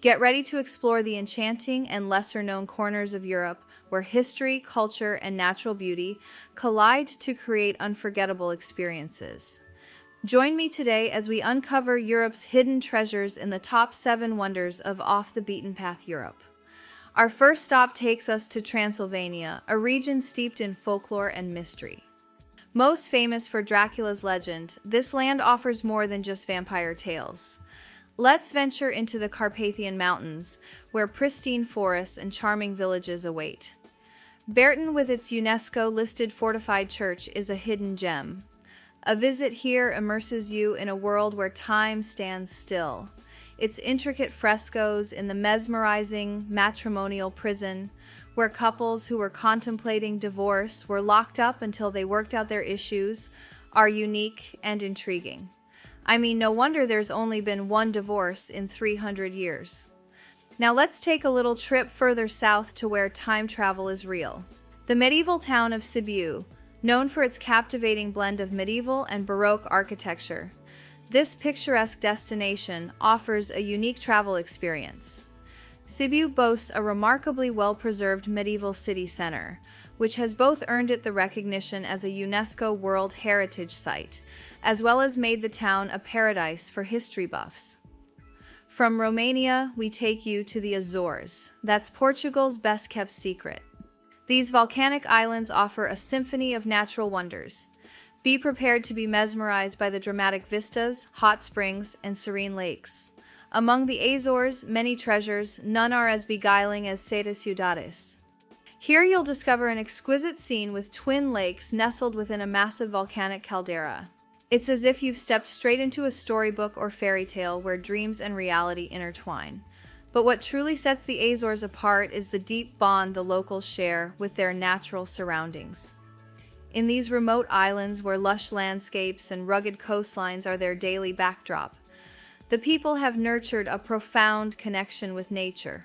Get ready to explore the enchanting and lesser-known corners of Europe where history, culture, and natural beauty collide to create unforgettable experiences. Join me today as we uncover Europe's hidden treasures in the top 7 wonders of off-the-beaten-path Europe. Our first stop takes us to Transylvania, a region steeped in folklore and mystery. Most famous for Dracula's legend, this land offers more than just vampire tales. Let's venture into the Carpathian Mountains, where pristine forests and charming villages await. Bertin, with its UNESCO-listed fortified church, is a hidden gem. A visit here immerses you in a world where time stands still. Its intricate frescoes in the mesmerizing matrimonial prison, where couples who were contemplating divorce were locked up until they worked out their issues, are unique and intriguing. I mean, no wonder there's only been one divorce in 300 years. Now let's take a little trip further south to where time travel is real. The medieval town of Sibiu, known for its captivating blend of medieval and Baroque architecture. This picturesque destination offers a unique travel experience. Sibiu boasts a remarkably well-preserved medieval city center, which has both earned it the recognition as a UNESCO World Heritage Site, as well as made the town a paradise for history buffs. From Romania, we take you to the Azores. That's Portugal's best-kept secret. These volcanic islands offer a symphony of natural wonders. Be prepared to be mesmerized by the dramatic vistas, hot springs, and serene lakes. Among the Azores' many treasures, none are as beguiling as Sete Ciudades. Here you'll discover an exquisite scene with twin lakes nestled within a massive volcanic caldera. It's as if you've stepped straight into a storybook or fairy tale where dreams and reality intertwine. But what truly sets the Azores apart is the deep bond the locals share with their natural surroundings. In these remote islands where lush landscapes and rugged coastlines are their daily backdrop, the people have nurtured a profound connection with nature.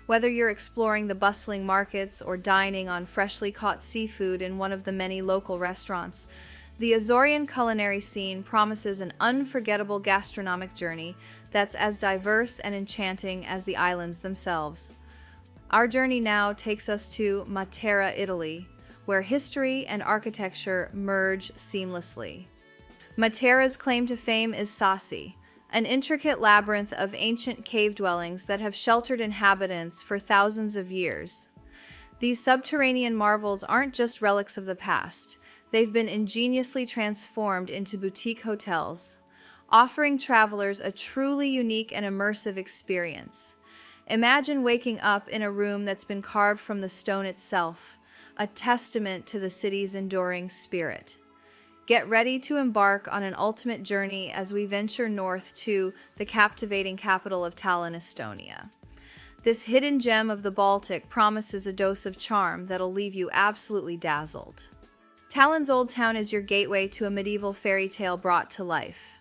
Whether you're exploring the bustling markets or dining on freshly caught seafood in one of the many local restaurants, the Azorean culinary scene promises an unforgettable gastronomic journey that's as diverse and enchanting as the islands themselves. Our journey now takes us to Matera, Italy, where history and architecture merge seamlessly. Matera's claim to fame is Sassi, an intricate labyrinth of ancient cave dwellings that have sheltered inhabitants for thousands of years. These subterranean marvels aren't just relics of the past. They've been ingeniously transformed into boutique hotels, offering travelers a truly unique and immersive experience. Imagine waking up in a room that's been carved from the stone itself, a testament to the city's enduring spirit. Get ready to embark on an ultimate journey as we venture north to the captivating capital of Tallinn, Estonia. This hidden gem of the Baltic promises a dose of charm that'll leave you absolutely dazzled. Tallinn's Old Town is your gateway to a medieval fairy tale brought to life.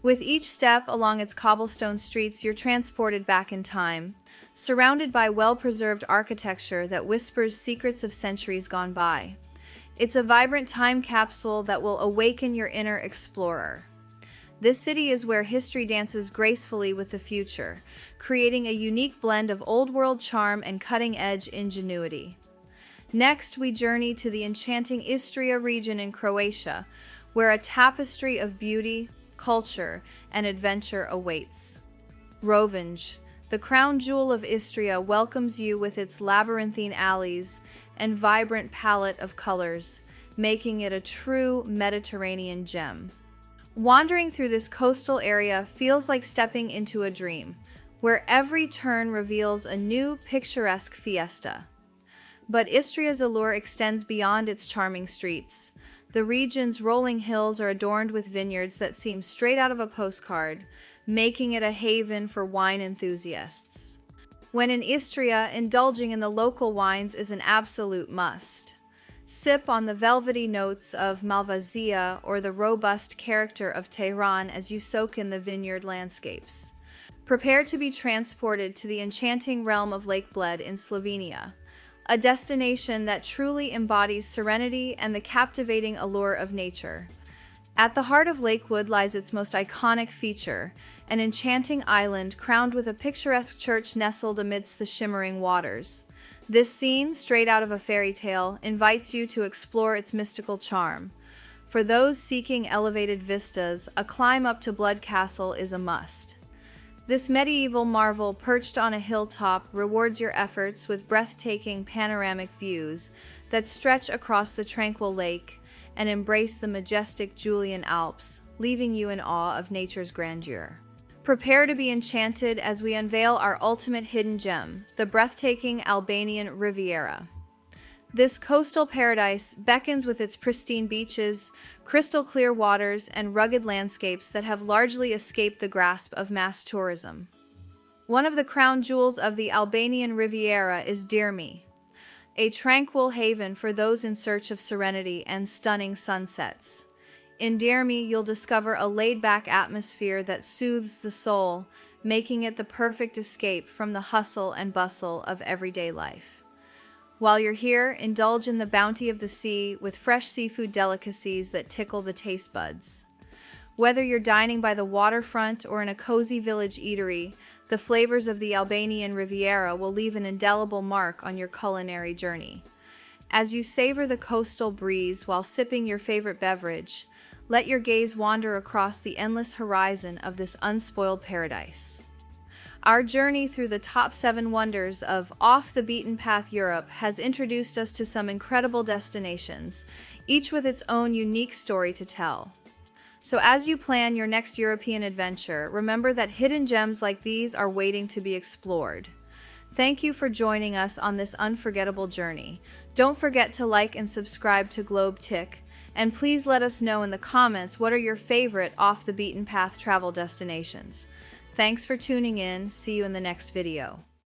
With each step along its cobblestone streets, you're transported back in time, surrounded by well-preserved architecture that whispers secrets of centuries gone by. It's a vibrant time capsule that will awaken your inner explorer. This city is where history dances gracefully with the future, creating a unique blend of old-world charm and cutting-edge ingenuity. Next, we journey to the enchanting Istria region in Croatia, where a tapestry of beauty, culture, and adventure awaits. Rovinj, the crown jewel of Istria, welcomes you with its labyrinthine alleys and vibrant palette of colors, making it a true Mediterranean gem. Wandering through this coastal area feels like stepping into a dream, where every turn reveals a new picturesque fiesta. But Istria's allure extends beyond its charming streets. The region's rolling hills are adorned with vineyards that seem straight out of a postcard, making it a haven for wine enthusiasts. When in Istria, indulging in the local wines is an absolute must. Sip on the velvety notes of Malvasia or the robust character of Tehran as you soak in the vineyard landscapes. Prepare to be transported to the enchanting realm of Lake Bled in Slovenia, a destination that truly embodies serenity and the captivating allure of nature. At the heart of Lakewood lies its most iconic feature, an enchanting island crowned with a picturesque church nestled amidst the shimmering waters. This scene, straight out of a fairy tale, invites you to explore its mystical charm. For those seeking elevated vistas, a climb up to Blood Castle is a must. This medieval marvel perched on a hilltop rewards your efforts with breathtaking panoramic views that stretch across the tranquil lake and embrace the majestic Julian Alps, leaving you in awe of nature's grandeur. Prepare to be enchanted as we unveil our ultimate hidden gem, the breathtaking Albanian Riviera. This coastal paradise beckons with its pristine beaches, crystal clear waters, and rugged landscapes that have largely escaped the grasp of mass tourism. One of the crown jewels of the Albanian Riviera is Dirmi, a tranquil haven for those in search of serenity and stunning sunsets. In Dirmi, you'll discover a laid-back atmosphere that soothes the soul, making it the perfect escape from the hustle and bustle of everyday life. While you're here, indulge in the bounty of the sea with fresh seafood delicacies that tickle the taste buds. Whether you're dining by the waterfront or in a cozy village eatery, the flavors of the Albanian Riviera will leave an indelible mark on your culinary journey. As you savor the coastal breeze while sipping your favorite beverage, let your gaze wander across the endless horizon of this unspoiled paradise. Our journey through the top 7 wonders of off-the-beaten-path Europe has introduced us to some incredible destinations, each with its own unique story to tell. So as you plan your next European adventure, remember that hidden gems like these are waiting to be explored. Thank you for joining us on this unforgettable journey. Don't forget to like and subscribe to Globe Tick, and please let us know in the comments what are your favorite off-the-beaten-path travel destinations. Thanks for tuning in. See you in the next video.